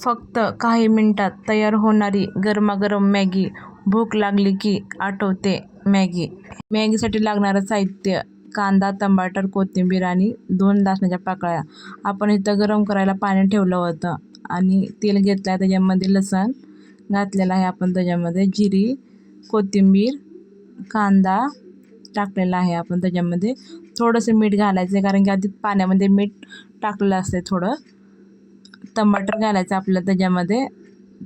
फक्त काही मिनिटात तयार होणारी गरमागरम मॅगी. भूक लागली की आठवते मॅगी. मॅगीसाठी लागणारं साहित्य: कांदा, टमाटर, कोथिंबीर आणि 2 लसणाच्या पाकळ्या. आपण इथं गरम करायला पाणी ठेवलं होतं आणि तेल घेतलं आहे. त्याच्यामध्ये लसूण घातलेला आहे आपण, त्याच्यामध्ये जिरी, कोथिंबीर, कांदा टाकलेला आहे आपण. त्याच्यामध्ये थोडंसं मीठ घालायचं आहे, कारण की आधी पाण्यामध्ये मीठ टाकलेलं असते. थोडं टमाटर घालायचं आपल्याला त्याच्यामध्ये.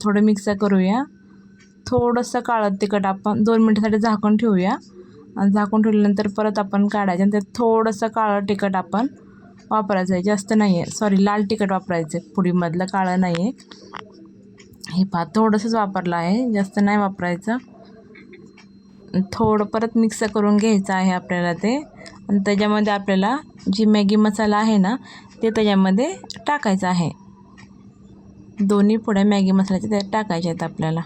थोडं मिक्स करूया. थोडंसं काळं तिखट आपण 2 मिनिटासाठी झाकून ठेवूया आणि झाकून ठेवल्यानंतर परत आपण काढायचं आणि त्यात थोडंसं काळं तिखट आपण वापरायचं आहे, जास्त नाही आहे. सॉरी, लाल तिखट वापरायचं आहे, पुडीमधलं काळं नाही आहे. हे पहा, थोडंसंच वापरलं आहे, जास्त नाही वापरायचं. थोडं परत मिक्स करून घ्यायचं आहे आपल्याला ते. आणि त्याच्यामध्ये आपल्याला जी मॅगी मसाला आहे ना, ते त्याच्यामध्ये टाकायचं आहे. दोन्ही पुड्या मॅगी मसाल्याच्या त्यात टाकायच्या आहेत आपल्याला.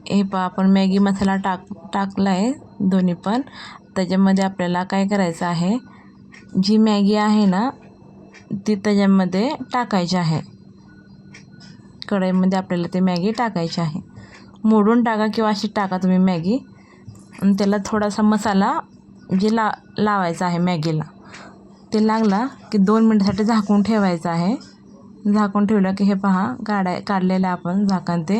हे पहा, आपण मॅगी मसाला टाकला आहे दोन्ही पण. त्याच्यामध्ये आपल्याला काय करायचं आहे, जी मॅगी आहे ना ती त्याच्यामध्ये टाकायची आहे. कढईमध्ये आपल्याला ते मॅगी टाकायची आहे. मोडून टाका किंवा अशी टाका तुम्ही मॅगी. आणि त्याला थोडासा मसाला जे लावायचा आहे मॅगीला. ते लागला की 2 मिनिटासाठी झाकून ठेवायचं आहे. झाकून ठेवलं की हे पहा, काढलेलं आपण झाकण ते.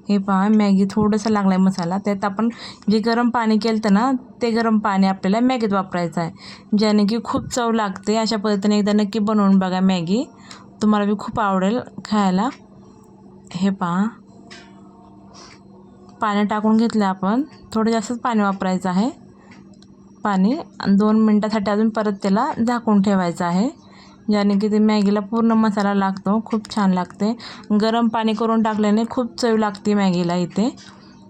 हे पहा, मॅगी थोडंसं लागला आहे मसाला. त्यात आपण जे गरम पाणी केलं होतं ना, ते गरम पाणी आपल्याला मॅगीत वापरायचं आहे, ज्याने की खूप चव लागते. अशा पद्धतीने एकदा नक्की बनवून बघा मॅगी, तुम्हाला बी खूप आवडेल खायला. हे पहा, पाणी टाकून घेतलं आपण. थोडं जास्तच पाणी वापरायचं आहे पाणी. आणि 2 मिनिटासाठी अजून परत त्याला झाकून ठेवायचं आहे, ज्याने की ते मॅगीला पूर्ण मसाला लागतो. खूप छान लागते. गरम पाणी करून टाकल्याने खूप चव लागते मॅगीला इथे.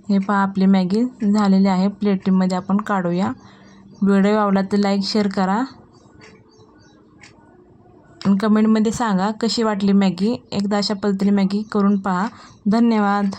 हे पहा, आपली मॅगी झालेली आहे. प्लेटीमध्ये आपण काढूया. व्हिडिओ आवडला तर लाईक शेअर करा आणि कमेंटमध्ये सांगा कशी वाटली मॅगी. एकदा अशा पद्धतीने मॅगी करून पहा. धन्यवाद.